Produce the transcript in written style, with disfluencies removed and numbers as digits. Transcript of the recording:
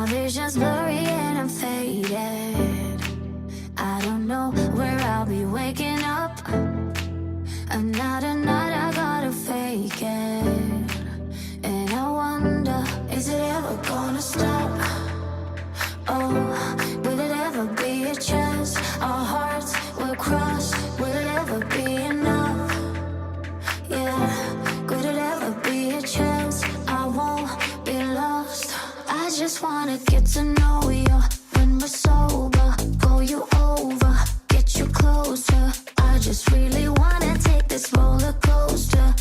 vision's blurry and I'm faded. I don't know where I'll be waking up. Another night I gotta fake it. And I wonder, is it ever gonna stop? Oh, will it ever be a chance? Our hearts will cross, will it ever be enough? Yeah, could it ever be a chance? I won't be lost. I just wanna get to know you when we're sober. Pull you over, get you closer. I just really wanna take this roller coaster.